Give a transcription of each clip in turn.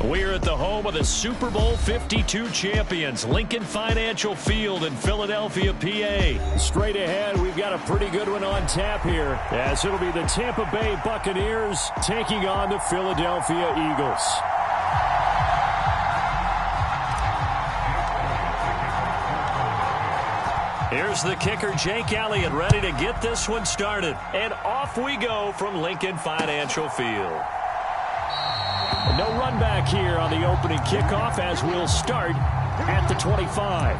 We're at the home of the Super Bowl 52 champions, Lincoln Financial Field in Philadelphia, PA. Straight ahead, we've got a pretty good one on tap here, as it'll be the Tampa Bay Buccaneers taking on the Philadelphia Eagles. Here's the kicker, Jake Elliott, ready to get this one started. And off we go from Lincoln Financial Field. No run back here on the opening kickoff as we'll start at the 25.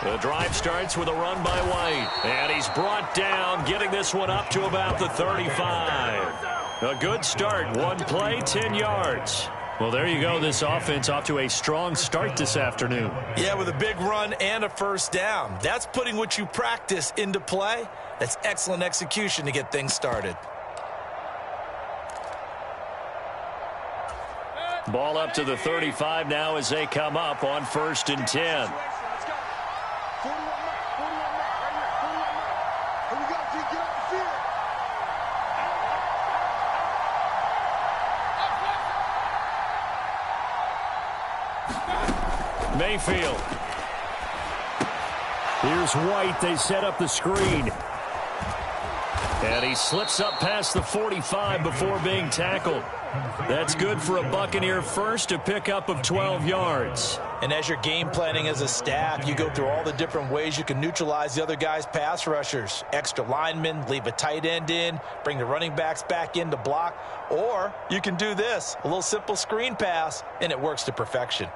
The drive starts with a run by White. And he's brought down, getting this one up to about the 35. A good start. One play, 10 yards. Well, there you go. This offense off to a strong start this afternoon. Yeah, with a big run and a first down. That's putting what you practice into play. That's excellent execution to get things started. Ball up to the 35 now as they come up on 1st and 10. Mayfield. Here's White. They set up the screen. And he slips up past the 45 before being tackled. That's good for a Buccaneer first, a pickup of 12 yards. And as you're game planning as a staff, you go through all the different ways you can neutralize the other guy's pass rushers. Extra linemen, leave a tight end in, bring the running backs back in to block. Or you can do this, a little simple screen pass, and it works to perfection.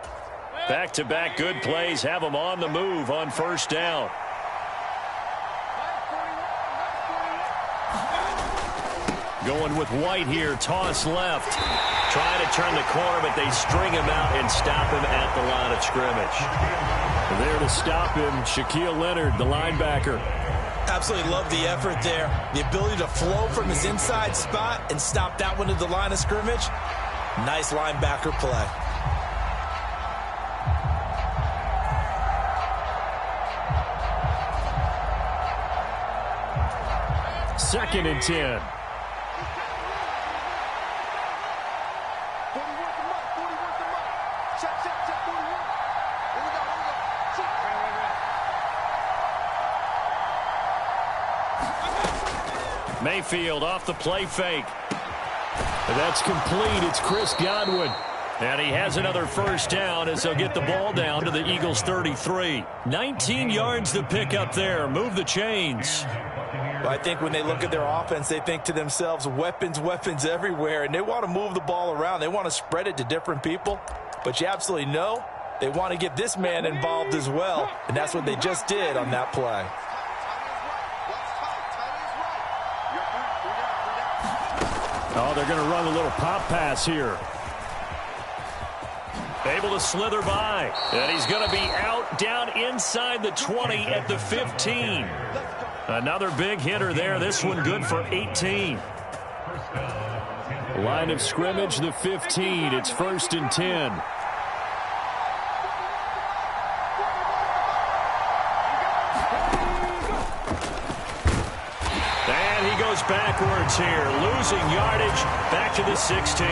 Back-to-back good plays have them on the move on 1st down. Going with White here, toss left. Trying to turn the corner, but they string him out and stop him at the line of scrimmage. There to stop him, Shaquille Leonard, the linebacker. Absolutely love the effort there. The ability to flow from his inside spot and stop that one at the line of scrimmage. Nice linebacker play. 2nd and 10. Mayfield off the play fake. That's complete. It's Chris Godwin. And he has another first down as they'll get the ball down to the Eagles' 33. 19 yards to pick up there. Move the chains. Well, I think when they look at their offense, they think to themselves, weapons, weapons everywhere, and they want to move the ball around. They want to spread it to different people, but you absolutely know they want to get this man involved as well, and that's what they just did on that play. Oh, they're going to run a little pop pass here. Able to slither by, and he's going to be out down inside the 20 at the 15. Another big hitter there. This one good for 18. Line of scrimmage, the 15. It's 1st and 10. And he goes backwards here, losing yardage back to the 16.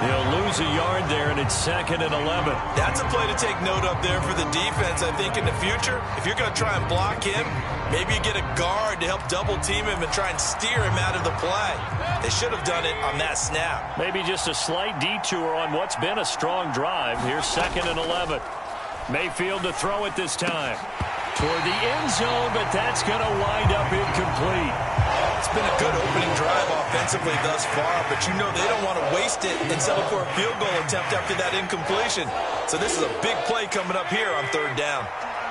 They'll lose a yard there, and it's 2nd and 11. That's a play to take note of there for the defense. I think in the future, if you're going to try and block him, maybe you get a guard to help double team him and try and steer him out of the play. They should have done it on that snap. Maybe just a slight detour on what's been a strong drive. Here's 2nd and 11. Mayfield to throw it this time. Toward the end zone, but that's going to wind up incomplete. It's been a good opening drive offensively thus far, but you know they don't want to waste it and settle for a field goal attempt after that incompletion. So this is a big play coming up here on 3rd down.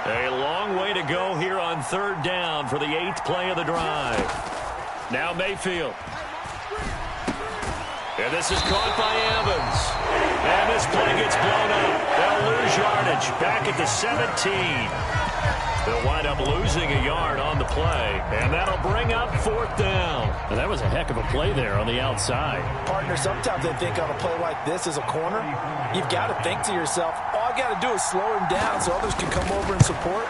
A long way to go here on 3rd down for the 8th play of the drive. Now Mayfield. And this is caught by Evans. And this play gets blown up. They'll lose yardage back at the 17. They'll wind up losing a yard on the play, and that'll bring up 4th down. And that was a heck of a play there on the outside. Partner, sometimes they think on a play like this as a corner, you've got to think to yourself, all I got to do is slow him down so others can come over and support.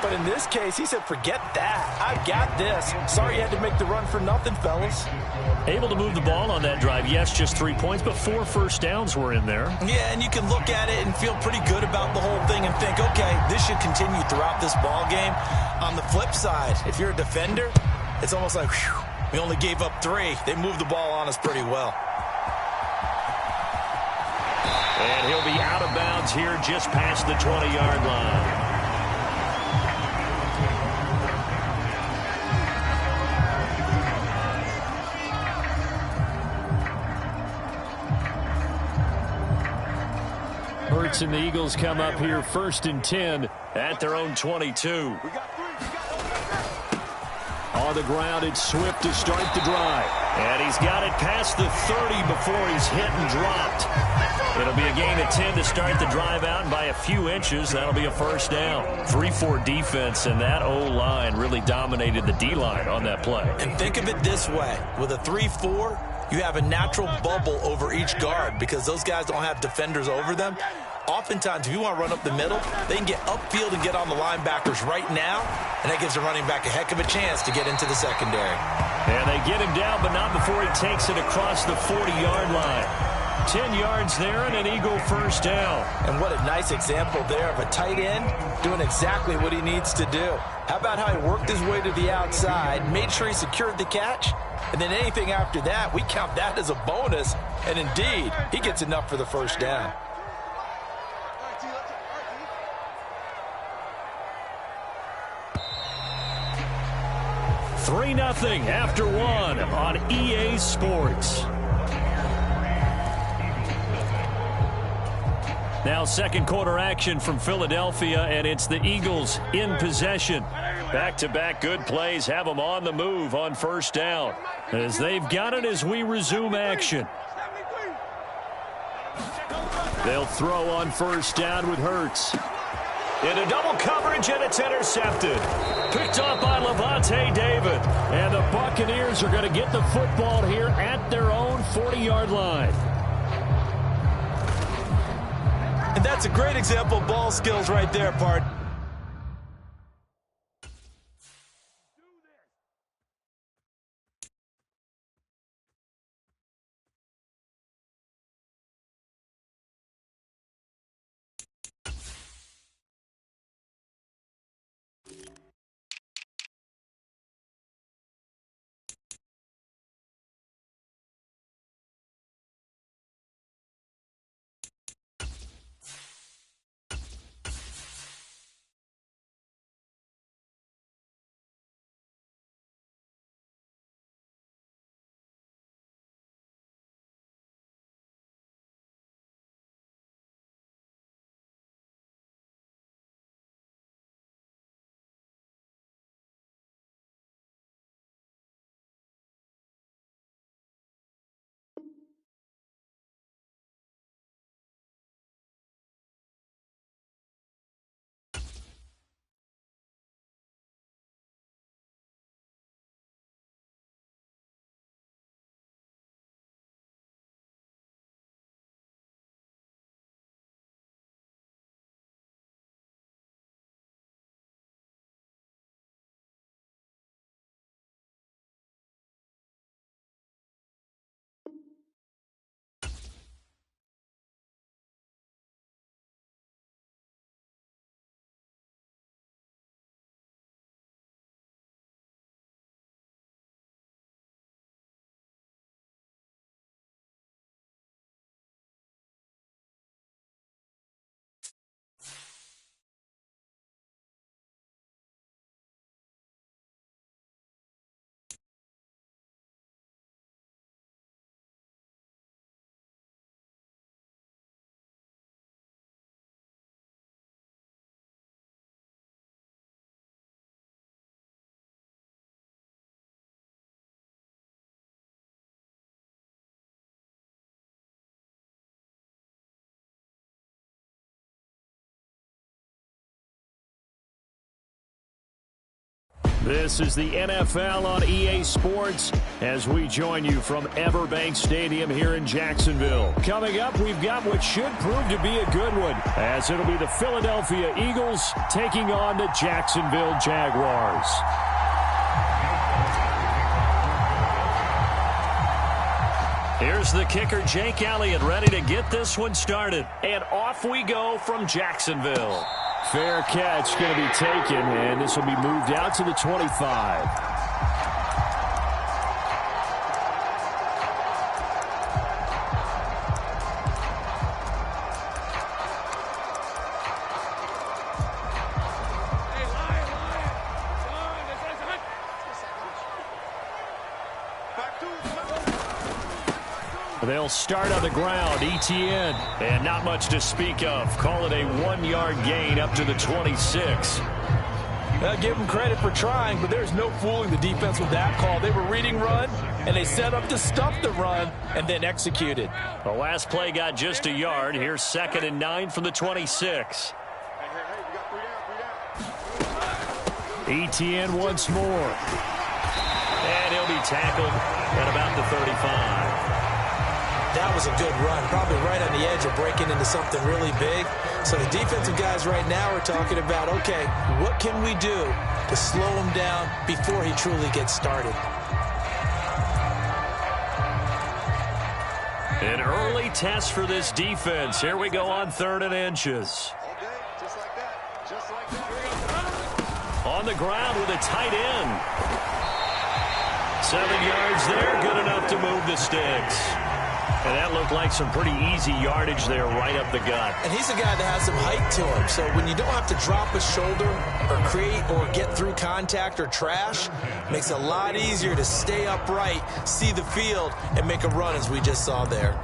But in this case, he said, forget that. I've got this. Sorry you had to make the run for nothing, fellas. Able to move the ball on that drive. Yes, just 3 points, but 4 first downs were in there. Yeah, and you can look at it and feel pretty good about the whole thing and think, okay, this should continue throughout this ball game. On the flip side, if you're a defender, it's almost like, whew, we only gave up 3. They moved the ball on us pretty well. And he'll be out of bounds here just past the 20-yard line. Hurts and the Eagles come up here 1st and 10 at their own 22. On the ground, it's Swift to start the drive. And he's got it past the 30 before he's hit and dropped. It'll be a gain of 10 to start the drive out, and by a few inches, that'll be a 1st down. 3-4 defense, and that O-line really dominated the D-line on that play. And think of it this way. With a 3-4, you have a natural bubble over each guard because those guys don't have defenders over them. Oftentimes, if you want to run up the middle, they can get upfield and get on the linebackers right now, and that gives the running back a heck of a chance to get into the secondary. And they get him down, but not before he takes it across the 40-yard line. 10 yards there and an Eagle 1st down. And what a nice example there of a tight end doing exactly what he needs to do. How about how he worked his way to the outside, made sure he secured the catch, and then anything after that, we count that as a bonus. And indeed, he gets enough for the 1st down. Three 0 after 1 on EA Sports. Now 2nd quarter action from Philadelphia, and it's the Eagles in possession. Back-to-back good plays have them on the move on 1st down, as they've got it as we resume action. They'll throw on 1st down with Hurts. Into double coverage, and it's intercepted. Picked up by Levante David. And the Buccaneers are going to get the football here at their own 40-yard line. And that's a great example of ball skills right there, Part. This is the NFL on EA Sports as we join you from Everbank Stadium here in Jacksonville. Coming up, we've got what should prove to be a good one, as it'll be the Philadelphia Eagles taking on the Jacksonville Jaguars. Here's the kicker, Jake Elliott, ready to get this one started. And off we go from Jacksonville. Fair catch going to be taken, and this will be moved out to the 25. They'll start on the ground, ETN, and not much to speak of. Call it a 1-yard gain up to the 26. I'll give them credit for trying, but there's no fooling the defense with that call. They were reading run, and they set up to stuff the run and then executed. The last play got just a yard. Here's 2nd and 9 from the 26. ETN once more. And he'll be tackled at about the 35. That was a good run, probably right on the edge of breaking into something really big. So the defensive guys right now are talking about, okay, what can we do to slow him down before he truly gets started? An early test for this defense. Here we go on 3rd and inches. On the ground with a tight end. 7 yards there, good enough to move the sticks. And that looked like some pretty easy yardage there right up the gut. And he's a guy that has some height to him. So when you don't have to drop a shoulder or create or get through contact or trash, it makes it a lot easier to stay upright, see the field, and make a run as we just saw there.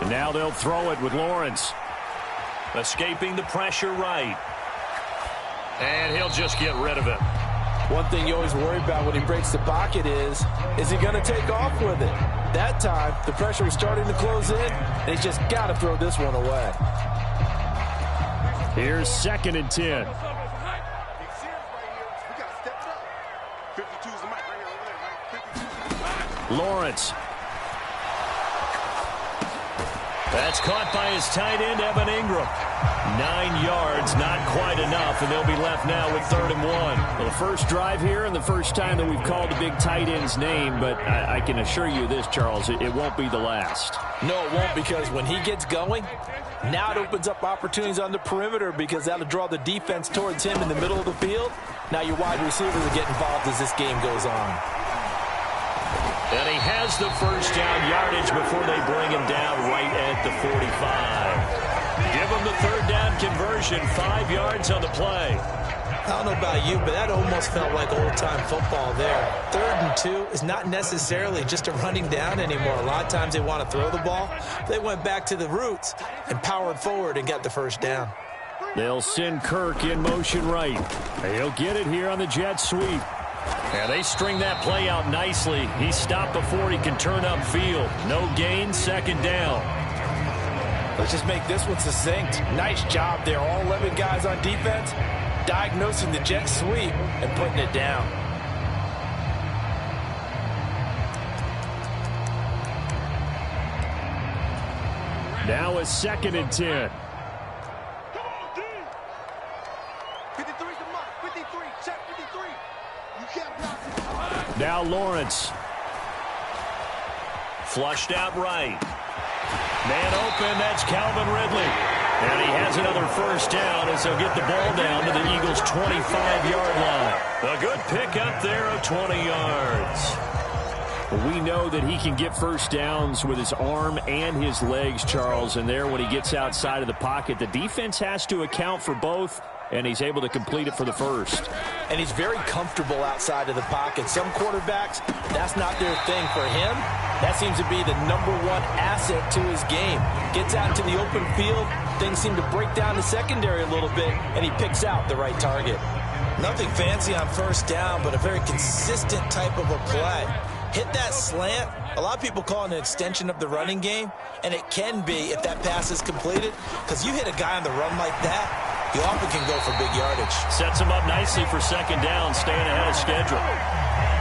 And now they'll throw it with Lawrence. Escaping the pressure right. And he'll just get rid of it. One thing you always worry about when he breaks the pocket is he going to take off with it? That time, the pressure was starting to close in, and he's just got to throw this one away. Here's 2nd and 10. Lawrence. That's caught by his tight end, Evan Ingram. 9 yards, not quite enough, and they'll be left now with 3rd and 1. Well, the first drive here and the first time that we've called the big tight end's name, but I can assure you this, Charles, it won't be the last. No, it won't, because when he gets going, now it opens up opportunities on the perimeter because that'll draw the defense towards him in the middle of the field. Now your wide receivers will get involved as this game goes on. And he has the first down yardage before they bring him down right at the 45. Give him the 3rd down conversion, 5 yards on the play. I don't know about you, but that almost felt like old-time football there. 3rd and 2 is not necessarily just a running down anymore. A lot of times they want to throw the ball. They went back to the roots and powered forward and got the first down. They'll send Kirk in motion right. He'll get it here on the jet sweep. And they string that play out nicely. He stopped before he can turn upfield. No gain, 2nd down. Let's just make this one succinct. Nice job there. All 11 guys on defense diagnosing the jet sweep and putting it down. Now a 2nd and 10. Now Lawrence. Flushed out right. Man open, that's Calvin Ridley. And he has another first down as they'll get the ball down to the Eagles' 25-yard line. A good pickup there of 20 yards. We know that he can get first downs with his arm and his legs, Charles, and there when he gets outside of the pocket, the defense has to account for both, and he's able to complete it for the first. And he's very comfortable outside of the pocket. Some quarterbacks, that's not their thing. For him, that seems to be the #1 asset to his game. Gets out into the open field, things seem to break down the secondary a little bit, and he picks out the right target. Nothing fancy on first down, but a very consistent type of a play. hit that slant. A lot of people call it an extension of the running game, and it can be if that pass is completed, because you hit a guy on the run like that, he often can go for big yardage. Sets him up nicely for second down, staying ahead of schedule.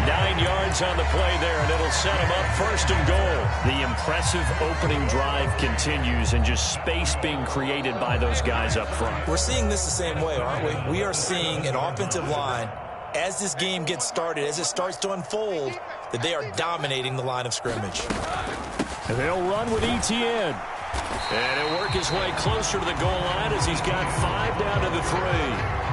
9 yards on the play there, and it'll set him up first and goal. The impressive opening drive continues, and just space being created by those guys up front. We're seeing this the same way, aren't we? We are seeing an offensive line, as this game gets started, as it starts to unfold, that they are dominating the line of scrimmage. They'll run with ETN. And he'll work his way closer to the goal line as he's got 5 down to the 3.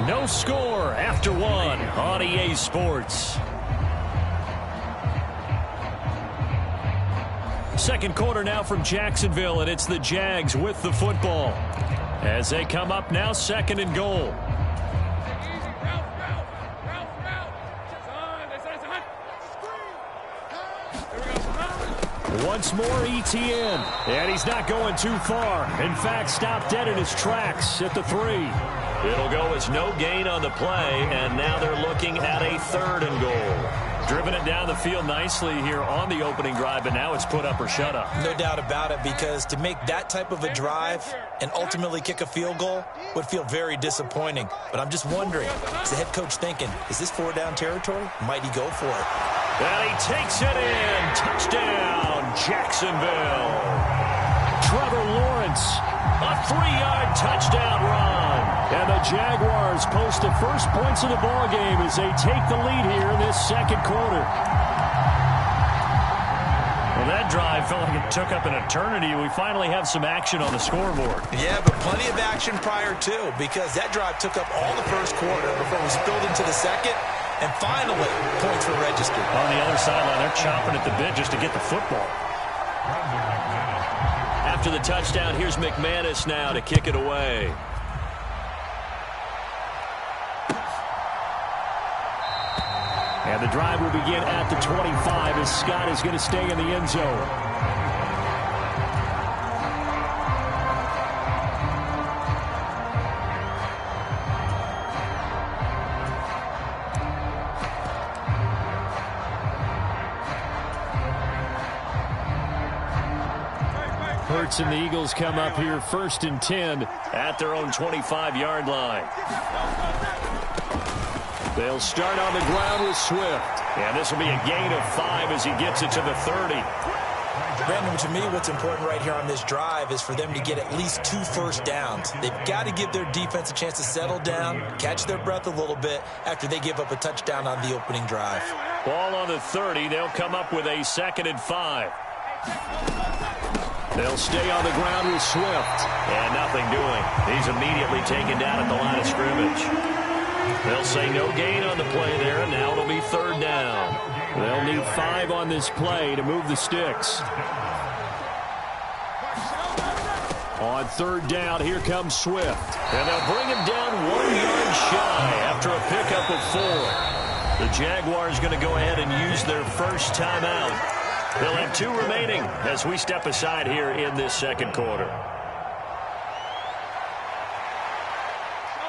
No score after 1 on EA Sports. Second quarter now from Jacksonville, and it's the Jags with the football as they come up now, second and goal. Once more, ETN, and he's not going too far. In fact, stopped dead in his tracks at the 3. It'll go as no gain on the play, and now they're looking at a 3rd and goal. Driven it down the field nicely here on the opening drive, but now it's put up or shut up. No doubt about it, because to make that type of a drive and ultimately kick a field goal would feel very disappointing. But I'm just wondering, is the head coach thinking, is this 4-down territory? Might he go for it? And he takes it in. Touchdown, Jacksonville. Trevor Lawrence, a 3-yard touchdown run. And the Jaguars post the first points of the ballgame as they take the lead here in this second quarter. Well, that drive felt like it took up an eternity. We finally have some action on the scoreboard. Yeah, but plenty of action prior to, because that drive took up all the first quarter before we spilled into the second. And finally, points were registered. On the other sideline, they're chomping at the bit just to get the football. After the touchdown, here's McManus now to kick it away. And the drive will begin at the 25 as Scott is going to stay in the end zone. Hurts and the Eagles come up here 1st and 10 at their own 25-yard line. They'll start on the ground with Swift. And this will be a gain of 5 as he gets it to the 30. Brandon, to me, what's important right here on this drive is for them to get at least 2 first downs. They've got to give their defense a chance to settle down, catch their breath a little bit after they give up a touchdown on the opening drive. Ball on the 30. They'll come up with a 2nd and 5. They'll stay on the ground with Swift. And nothing doing. He's immediately taken down at the line of scrimmage. They'll say no gain on the play there, and now it'll be 3rd down. They'll need 5 on this play to move the sticks. On 3rd down, here comes Swift. And they'll bring him down 1 yard shy after a pickup of 4. The Jaguars going to go ahead and use their first timeout. They'll have 2 remaining as we step aside here in this second quarter.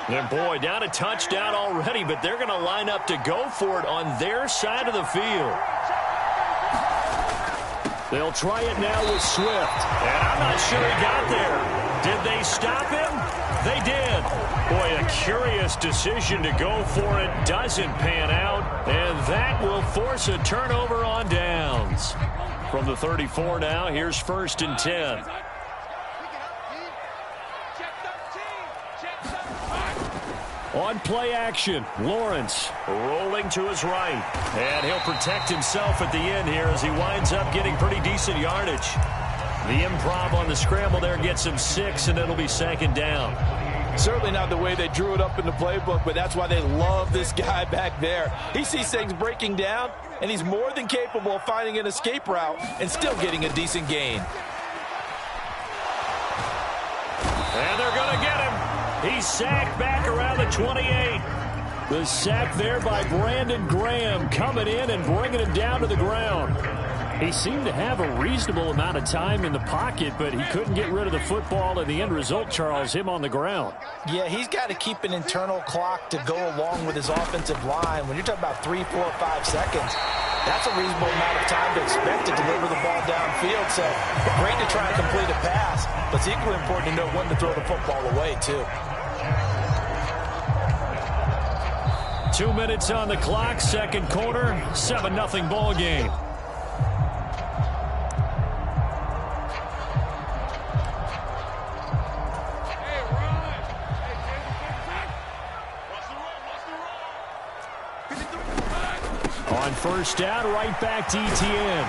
And boy, down a touchdown already, but they're going to line up to go for it on their side of the field. They'll try it now with Swift. And I'm not sure he got there. Did they stop him? They did. Boy, a curious decision to go for it. Doesn't pan out. And that will force a turnover on downs. From the 34 now, here's 1st and 10. On play action, Lawrence rolling to his right. And he'll protect himself at the end here as he winds up getting pretty decent yardage. The improv on the scramble there gets him 6, and it'll be 2nd down. Certainly not the way they drew it up in the playbook, but that's why they love this guy back there. He sees things breaking down, and he's more than capable of finding an escape route and still getting a decent gain. And they're going to get him. He's sacked back around the 28. The sack there by Brandon Graham coming in and bringing him down to the ground. He seemed to have a reasonable amount of time in the pocket, but he couldn't get rid of the football, and the end result, Charles, him on the ground. Yeah, he's got to keep an internal clock to go along with his offensive line. When you're talking about 3, 4, 5 seconds, that's a reasonable amount of time to expect to deliver the ball downfield. So great to try and complete a pass, but it's equally important to know when to throw the football away, too. 2 minutes on the clock, second quarter, 7-0 ball game. On first down, right back to ETN.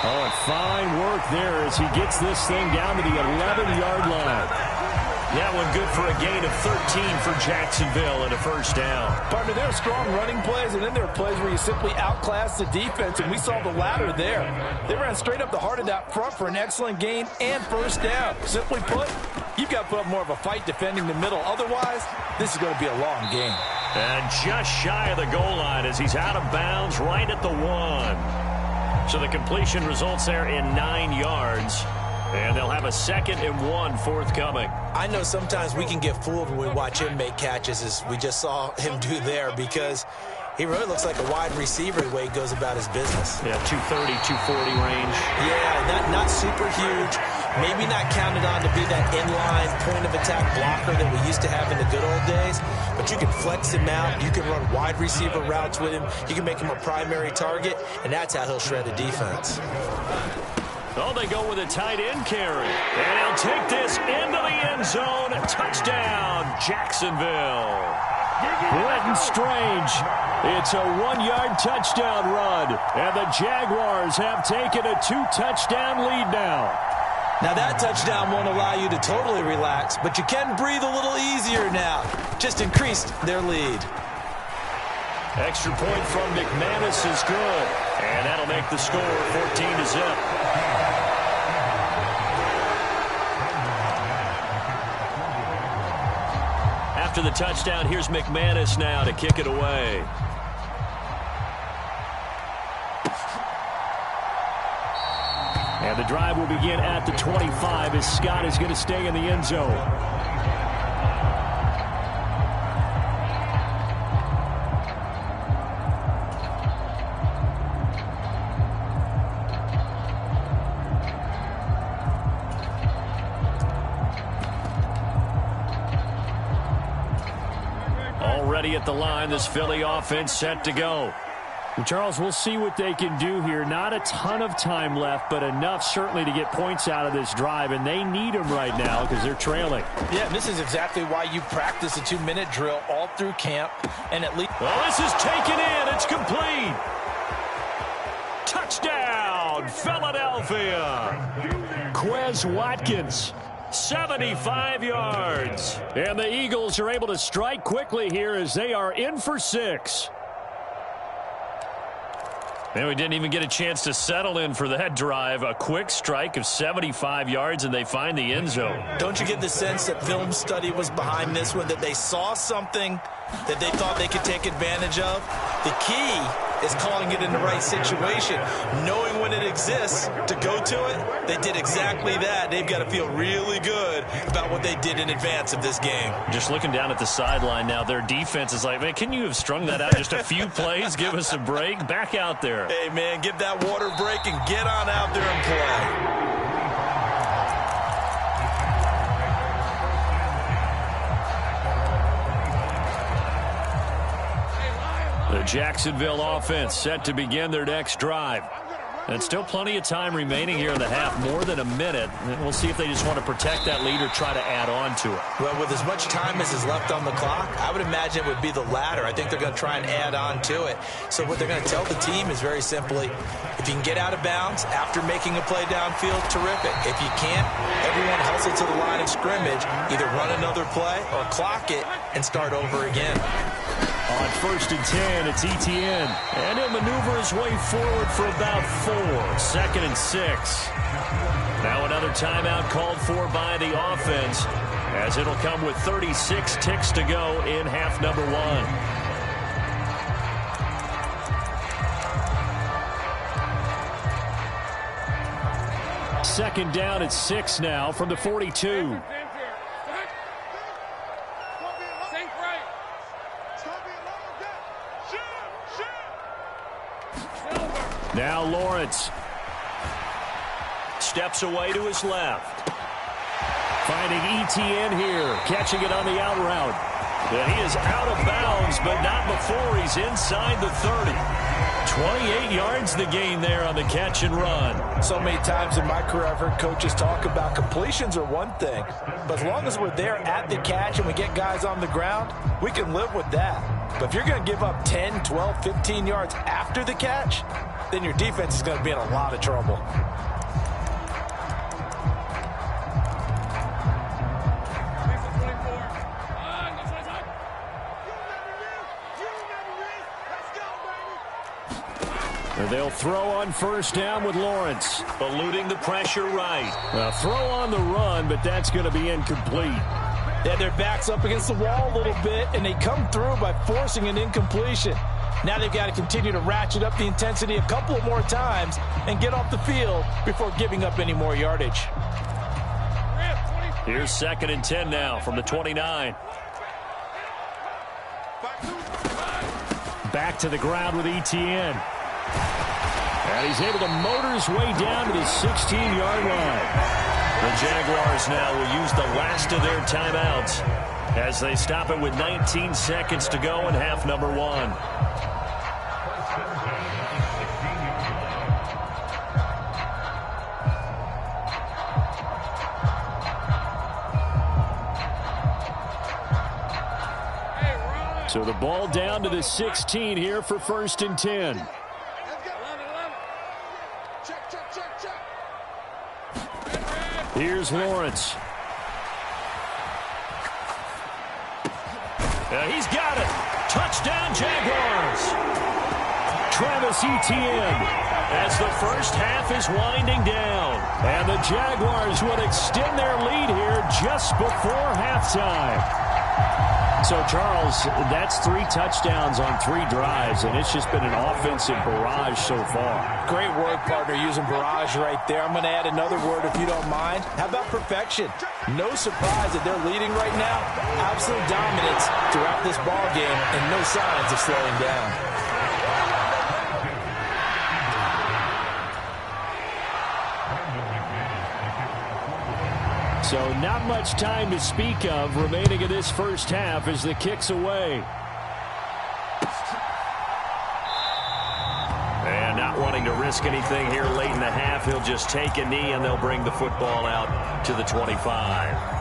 Oh, and fine work there as he gets this thing down to the 11-yard line. That one good for a gain of 13 for Jacksonville and a first down. Partner, there are strong running plays, and then there are plays where you simply outclass the defense, and we saw the latter there. They ran straight up the heart of that front for an excellent gain and first down. Simply put, you've got to put up more of a fight defending the middle. Otherwise, this is going to be a long game. And just shy of the goal line as he's out of bounds right at the 1. So the completion results there in 9 yards. And they'll have a 2nd and 1 forthcoming. I know sometimes we can get fooled when we watch him make catches, as we just saw him do there, because he really looks like a wide receiver the way he goes about his business. Yeah, 230, 240 range. Yeah, not super huge. Maybe not counted on to be that inline point-of-attack blocker that we used to have in the good old days, but you can flex him out. You can run wide receiver routes with him. You can make him a primary target, and that's how he'll shred a defense. Oh, they go with a tight end carry. And he'll take this into the end zone. Touchdown, Jacksonville. Wet and strange. It's a 1-yard touchdown run. And the Jaguars have taken a 2-touchdown lead now. Now that touchdown won't allow you to totally relax, but you can breathe a little easier now. Just increased their lead. Extra point from McManus is good. And that'll make the score 14-0. After the touchdown, here's McManus now to kick it away. And the drive will begin at the 25 as Scott is going to stay in the end zone. Already at the line, this Philly offense set to go. And Charles, we'll see what they can do here. Not a ton of time left, but enough certainly to get points out of this drive, and they need them right now because they're trailing. Yeah, and this is exactly why you practice a 2-minute drill all through camp, and at least... Well, this is taken in. It's complete. Touchdown, Philadelphia. Quez Watkins. 75 yards. And the Eagles are able to strike quickly here as they are in for 6. And we didn't even get a chance to settle in for that drive. A quick strike of 75 yards, and they find the end zone. Don't you get the sense that film study was behind this one, that they saw something that they thought they could take advantage of? The key is calling it in the right situation, knowing when it exists to go to it. They did exactly that. They've got to feel really good about what they did in advance of this game. Just looking down at the sideline now, their defense is like, man, can you have strung that out just a few plays? Give us a break. Back out there. Hey, man, give that water break and get on out there and play. The Jacksonville offense set to begin their next drive. And still plenty of time remaining here in the half, more than a minute. And we'll see if they just want to protect that lead or try to add on to it. Well, with as much time as is left on the clock, I would imagine it would be the latter. I think they're going to try and add on to it. So what they're going to tell the team is very simply, if you can get out of bounds after making a play downfield, terrific. If you can't, everyone hustle to the line of scrimmage, either run another play or clock it and start over again. On 1st and 10, it's ETN. And he'll maneuver his way forward for about 4. 2nd and 6. Now another timeout called for by the offense, as it'll come with 36 ticks to go in half number 1. second down at 6 now from the 42. Now Lawrence. Steps away to his left. Finding ETN here. Catching it on the out route. And he is out of bounds, but not before he's inside the 30. 28 yards the gain there on the catch and run. So many times in my career I've heard coaches talk about completions are one thing, but as long as we're there at the catch and we get guys on the ground, we can live with that. But if you're going to give up 10, 12, 15 yards after the catch, then your defense is going to be in a lot of trouble. They'll throw on first down with Lawrence. Eluding the pressure right. Throw on the run, but that's going to be incomplete. They had their backs up against the wall a little bit, and they come through by forcing an incompletion. Now they've got to continue to ratchet up the intensity a couple of more times and get off the field before giving up any more yardage. Here's 2nd and 10 now from the 29. Back to the ground with ETN. And he's able to motor his way down to the 16-yard line. The Jaguars now will use the last of their timeouts as they stop it with 19 seconds to go in half number 1. So the ball down to the 16 here for 1st and 10. Here's Lawrence. He's got it. Touchdown, Jaguars. Travis Etienne as the first half is winding down. And the Jaguars would extend their lead here just before halftime. So, Charles, that's 3 touchdowns on 3 drives, and it's just been an offensive barrage so far. Great word, partner, using barrage right there. I'm going to add another word if you don't mind. How about perfection? No surprise that they're leading right now. Absolute dominance throughout this ball game and no signs of slowing down. So not much time to speak of remaining in this first half as the kick's away. And not wanting to risk anything here late in the half, he'll just take a knee and they'll bring the football out to the 25.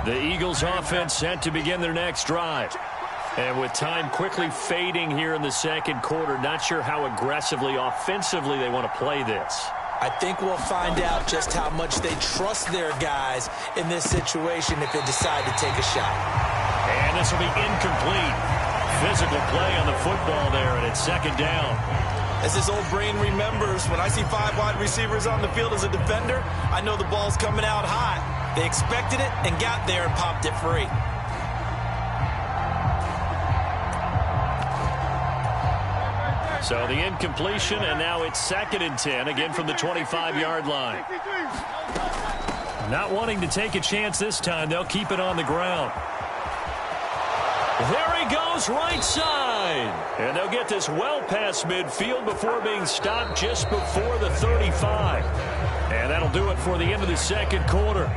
The Eagles offense set to begin their next drive. And with time quickly fading here in the second quarter, not sure how aggressively, offensively they want to play this. I think we'll find out just how much they trust their guys in this situation if they decide to take a shot. And this will be incomplete. Physical play on the football there, and it's 2nd down. As this old brain remembers, when I see 5 wide receivers on the field as a defender, I know the ball's coming out hot. They expected it and got there and popped it free. So the incompletion, and now it's 2nd and 10, again from the 25-yard line. Not wanting to take a chance this time, they'll keep it on the ground. There he goes, right side. And they'll get this well past midfield before being stopped just before the 35. And that'll do it for the end of the second quarter.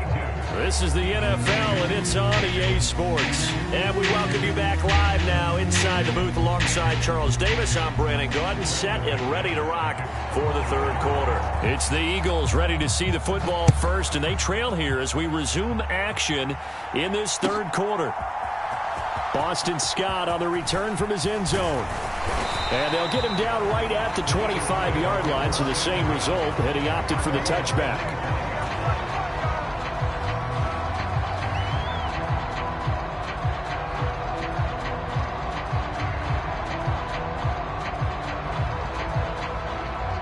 This is the NFL, and it's on EA Sports. And we welcome you back live now inside the booth alongside Charles Davis. I'm Brandon Gaudin, set and ready to rock for the third quarter. It's the Eagles ready to see the football first, and they trail here as we resume action in this third quarter. Boston Scott on the return from his end zone. And they'll get him down right at the 25-yard line, so the same result, and he opted for the touchback.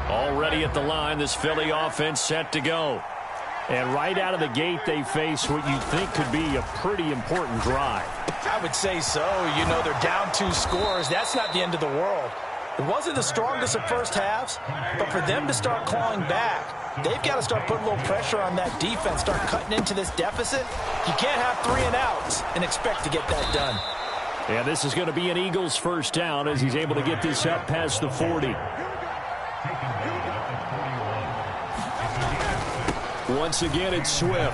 Already at the line, this Philly offense set to go. And right out of the gate, they face what you think could be a pretty important drive. I would say so. You know, they're down 2 scores. That's not the end of the world. It wasn't the strongest of first halves, but for them to start clawing back, they've got to start putting a little pressure on that defense, start cutting into this deficit. You can't have 3 and outs and expect to get that done. And this is going to be an Eagles first down as he's able to get this up past the 40. Once again, it's Swift.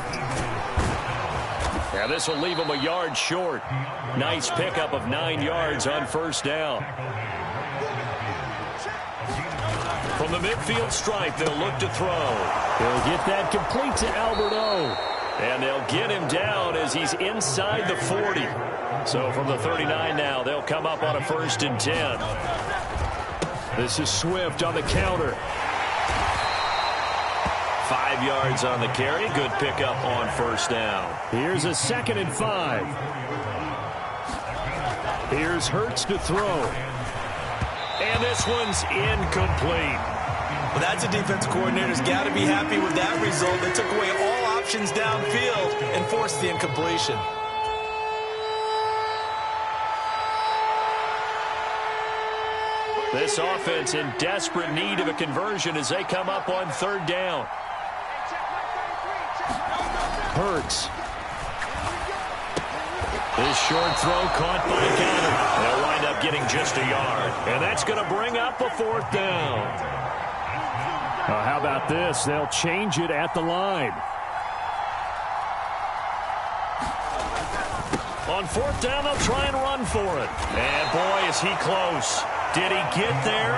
And this will leave him a yard short. Nice pickup of 9 yards on first down. From the midfield stripe, they'll look to throw. They'll get that complete to Albert O. And they'll get him down as he's inside the 40. So from the 39 now, they'll come up on a 1st and 10. This is Swift on the counter. 5 yards on the carry. Good pickup on first down. Here's a 2nd and 5. Here's Hurts to throw. And this one's incomplete. Well, that's a defense coordinator's got to be happy with that result. They took away all options downfield and forced the incompletion. This offense in desperate need of a conversion as they come up on 3rd down. Hurts. This short throw caught by Gunner. They'll wind up getting just a yard. And that's going to bring up a 4th down. How about this? They'll change it at the line. On 4th down, they'll try and run for it. And boy, is he close. Did he get there?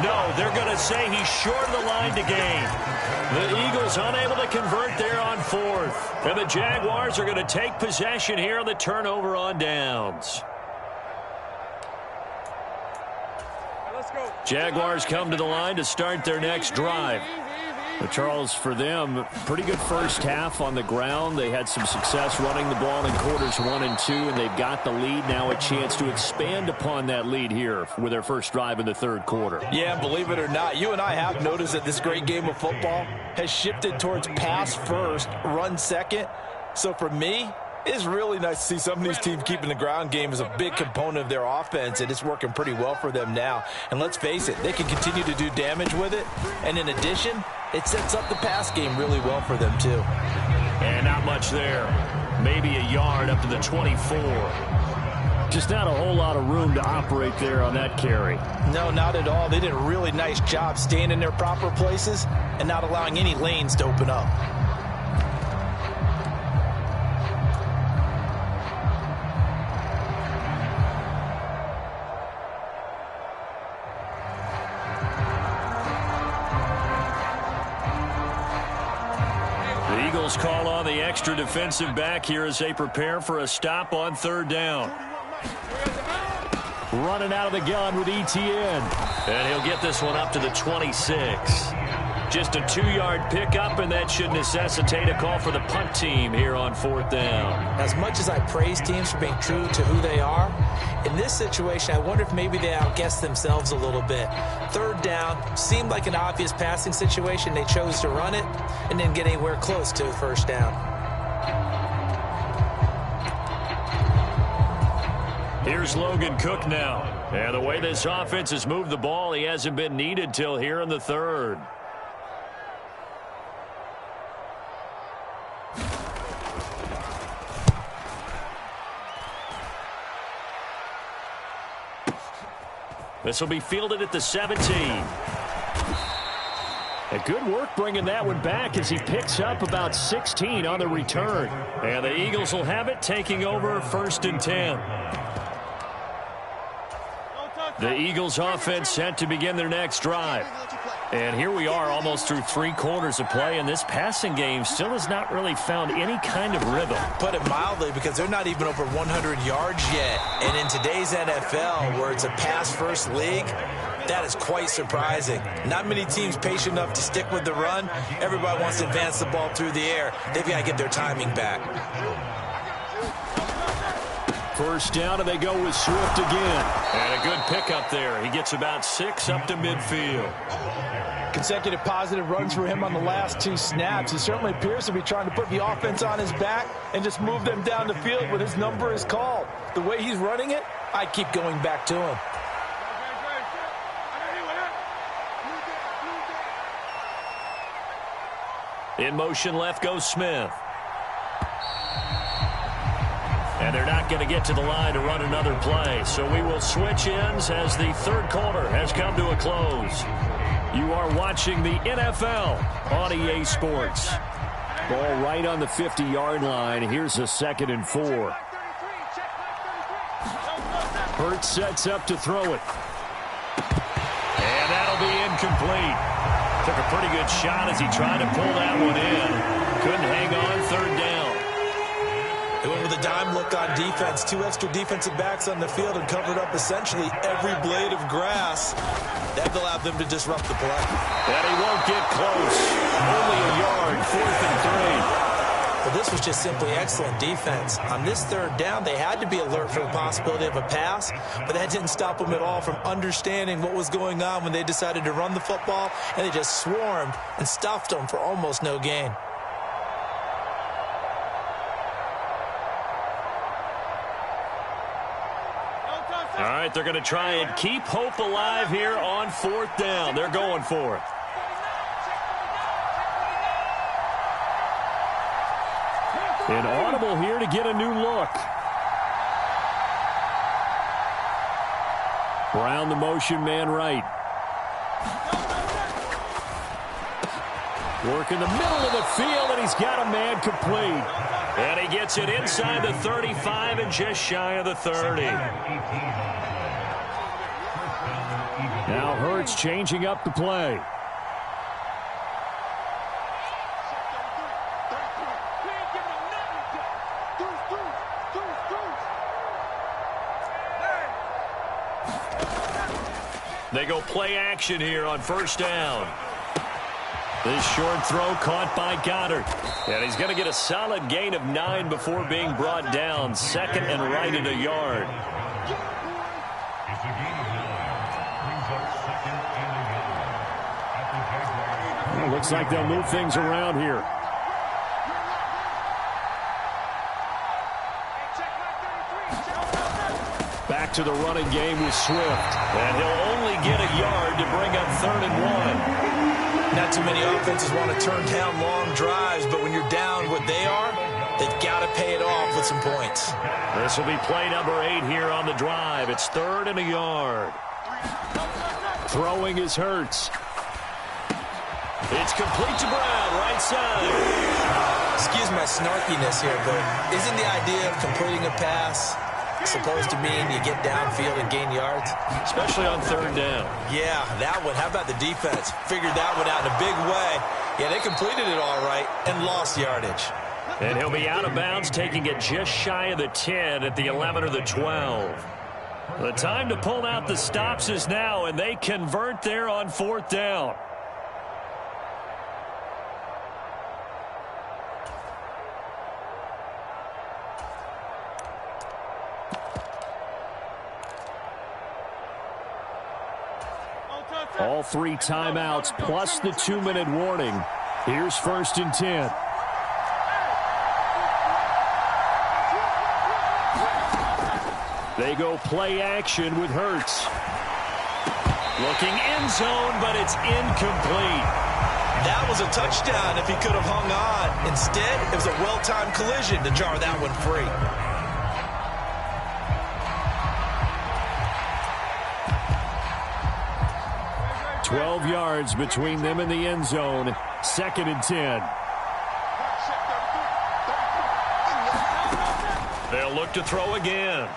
No, they're going to say he's short of the line to gain. The Eagles unable to convert there on 4th. And the Jaguars are going to take possession here on the turnover on downs. Jaguars come to the line to start their next drive. But Charles, for them, pretty good first half on the ground. They had some success running the ball in quarters 1 and 2, and they've got the lead. Now a chance to expand upon that lead here with their first drive in the 3rd quarter. Yeah, believe it or not, you and I have noticed that this great game of football has shifted towards pass first, run second. So for me, it's really nice to see some of these teams keeping the ground game as a big component of their offense, and it's working pretty well for them now. And let's face it, they can continue to do damage with it. And in addition, it sets up the pass game really well for them, too. And not much there. Maybe a yard up to the 24. Just not a whole lot of room to operate there on that carry. No, not at all. They did a really nice job staying in their proper places and not allowing any lanes to open up. Call on the extra defensive back here as they prepare for a stop on 3rd down. Running out of the gun with Etienne. And he'll get this one up to the 26. Just a 2-yard pickup, and that should necessitate a call for the punt team here on 4th down. As much as I praise teams for being true to who they are, in this situation, I wonder if maybe they outguessed themselves a little bit. 3rd down seemed like an obvious passing situation. They chose to run it and didn't get anywhere close to 1st down. Here's Logan Cook now. And the way this offense has moved the ball, he hasn't been needed till here in the 3rd. This will be fielded at the 17. A good work bringing that one back as he picks up about 16 on the return. And the Eagles will have it, taking over 1st and 10. The Eagles offense set to begin their next drive. And here we are almost through 3 quarters of play, and this passing game still has not really found any kind of rhythm. Put it mildly, because they're not even over 100 yards yet. And in today's NFL, where it's a pass-first league, that is quite surprising. Not many teams patient enough to stick with the run. Everybody wants to advance the ball through the air. They've got to get their timing back. first down, and they go with Swift again. And a good pickup there. He gets about 6 up to midfield. Consecutive positive runs for him on the last 2 snaps. He certainly appears to be trying to put the offense on his back and just move them down the field when his number is called. The way he's running it, I keep going back to him. In motion left goes Smith. And they're not going to get to the line to run another play. So we will switch ends as the third quarter has come to a close. You are watching the NFL on EA Sports. Ball right on the 50-yard line. Here's a 2nd and 4. Hurts sets up to throw it. And that'll be incomplete. Took a pretty good shot as he tried to pull that one in. Couldn't hang on, 3rd down. They went with a dime look on defense. 2 extra defensive backs on the field and covered up essentially every blade of grass. That allowed them to disrupt the play. And he won't get close. Only a yard, 4th and 3. But this was just simply excellent defense. On this 3rd down, they had to be alert for the possibility of a pass, but that didn't stop them at all from understanding what was going on when they decided to run the football, and they just swarmed and stuffed them for almost no gain. All right, they're going to try and keep hope alive here on 4th down. They're going for it. An audible here to get a new look. Brown, the motion man right. Work in the middle of the field, and he's got a man complete. And he gets it inside the 35 and just shy of the 30. Now Hurts changing up the play. They go play action here on 1st down. This short throw caught by Goddard. And he's going to get a solid gain of 9 before being brought down. 2nd and right at a yard. Well, looks like they'll move things around here. Back to the running game with Swift. And he'll only get a yard to bring up 3rd and 1. Not too many offenses want to turn down long drives, but when you're down what they are, they've got to pay it off with some points. This will be play number 8 here on the drive. It's 3rd and a yard. Throwing is Hurts. It's complete to Brown, right side. Excuse my snarkiness here, but isn't the idea of completing a pass supposed to mean you get downfield and gain yards? Especially on 3rd down. Yeah, that one. How about the defense? Figured that one out in a big way. Yeah, they completed it all right and lost yardage. And he'll be out of bounds, taking it just shy of the 10 at the 11 or the 12. The time to pull out the stops is now, and they convert there on 4th down. All 3 timeouts plus the 2-minute warning. Here's 1st and 10. They go play action with Hurts. Looking end zone, but it's incomplete. That was a touchdown if he could have hung on. Instead, it was a well-timed collision to jar that one free. 12 yards between them and the end zone. 2nd and 10. They'll look to throw again.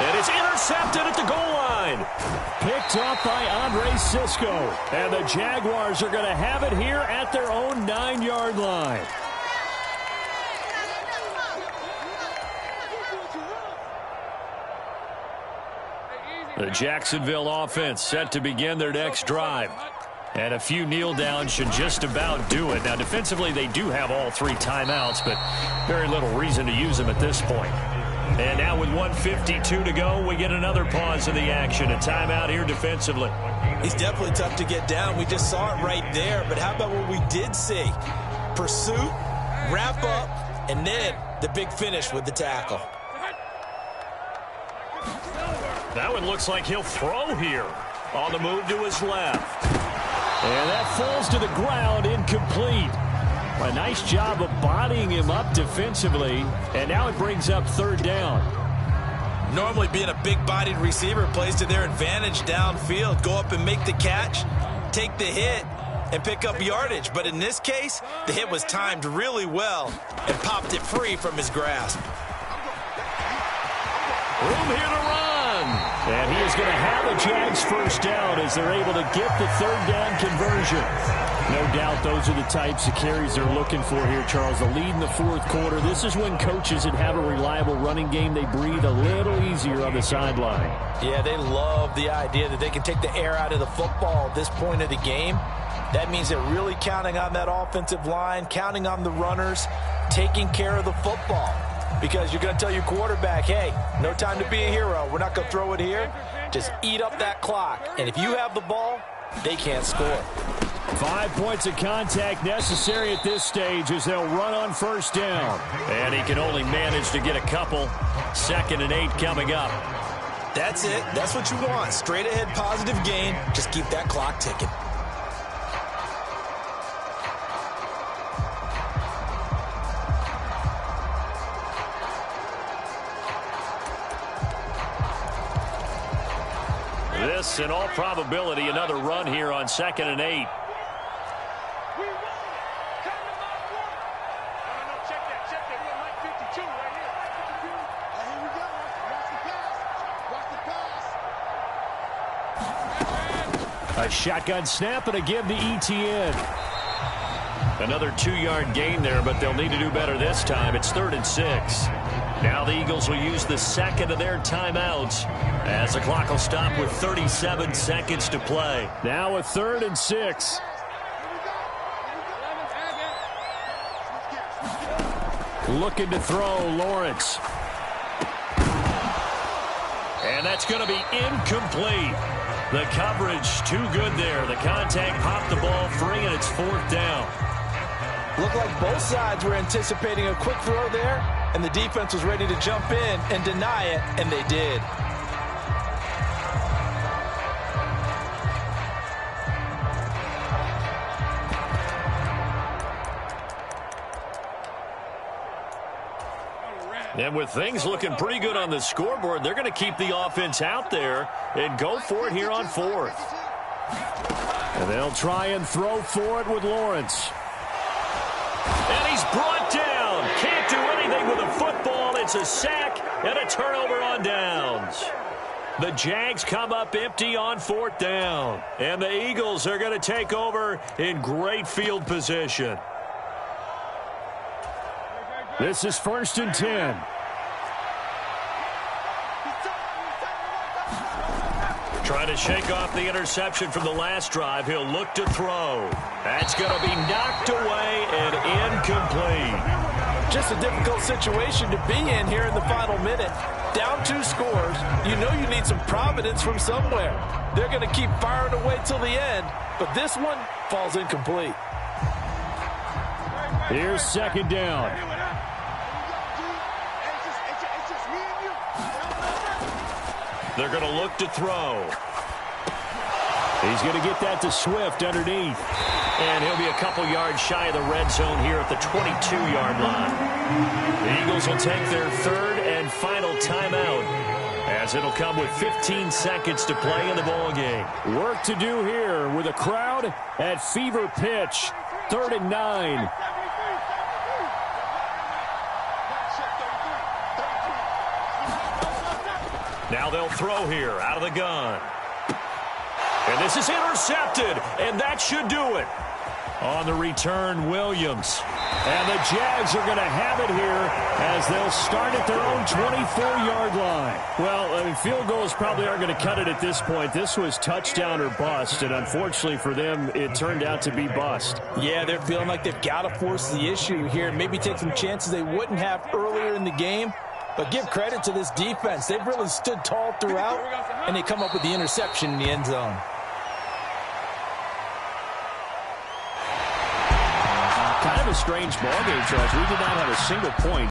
And it's intercepted at the goal line. Picked up by Andre Sisco. And the Jaguars are going to have it here at their own 9-yard line. The Jacksonville offense set to begin their next drive. And a few kneel downs should just about do it. Now, defensively, they do have all 3 timeouts, but very little reason to use them at this point. And now with 1:52 to go, we get another pause in the action. A timeout here defensively. He's definitely tough to get down. We just saw it right there. But how about what we did see? Pursuit, wrap up, and then the big finish with the tackle. That one looks like he'll throw here. On the move to his left. And that falls to the ground, incomplete. A nice job of bodying him up defensively, and now it brings up 3rd down. Normally being a big-bodied receiver plays to their advantage downfield. Go up and make the catch, take the hit, and pick up yardage. But in this case, the hit was timed really well and popped it free from his grasp. Room here to run. And he is going to have a Jags 1st down as they're able to get the 3rd down conversion. No doubt those are the types of carries they're looking for here, Charles. The lead in the 4th quarter. This is when coaches that have a reliable running game, they breathe a little easier on the sideline. Yeah, they love the idea that they can take the air out of the football at this point of the game. That means they're really counting on that offensive line, counting on the runners, taking care of the football. Because you're going to tell your quarterback, hey, no time to be a hero. We're not going to throw it here. Just eat up that clock. And if you have the ball, they can't score. 5 points of contact necessary at this stage as they'll run on 1st down. And he can only manage to get a couple. 2nd and 8 coming up. That's it. That's what you want. Straight ahead positive gain. Just keep that clock ticking. This, in all probability, another run here on 2nd and 8. A shotgun snap and a give to ETN. Another 2-yard gain there, but they'll need to do better this time. It's 3rd and 6. Now the Eagles will use the 2nd of their timeouts as the clock will stop with 37 seconds to play. Now a 3rd and 6. Looking to throw, Lawrence. And that's going to be incomplete. The coverage too good there. The contact popped the ball free, and it's 4th down. Looked like both sides were anticipating a quick throw there, and the defense was ready to jump in and deny it, and they did. And with things looking pretty good on the scoreboard, they're going to keep the offense out there and go for it here on 4th. And they'll try and throw for it with Lawrence. And he's brought down. Can't do anything with a football. It's a sack and a turnover on downs. The Jags come up empty on 4th down. And the Eagles are going to take over in great field position. This is 1st and 10. Trying to shake off the interception from the last drive. He'll look to throw. That's going to be knocked away and incomplete. Just a difficult situation to be in here in the final minute. Down 2 scores. You know you need some providence from somewhere. They're going to keep firing away till the end, but this one falls incomplete. Here's 2nd down. They're going to look to throw. He's going to get that to Swift underneath. And he'll be a couple yards shy of the red zone here at the 22-yard line. The Eagles will take their 3rd and final timeout, as it'll come with 15 seconds to play in the ballgame. Work to do here with a crowd at fever pitch. 3rd and 9. Now they'll throw here out of the gun. And this is intercepted, and that should do it. On the return, Williams. And the Jags are going to have it here as they'll start at their own 24-yard line. Well, I mean, field goals probably aren't going to cut it at this point. This was touchdown or bust, and unfortunately for them, it turned out to be bust. Yeah, they're feeling like they've got to force the issue here, maybe take some chances they wouldn't have earlier in the game. But give credit to this defense. They've really stood tall throughout, and they come up with the interception in the end zone. Kind of a strange ballgame, Charles. We did not have a single point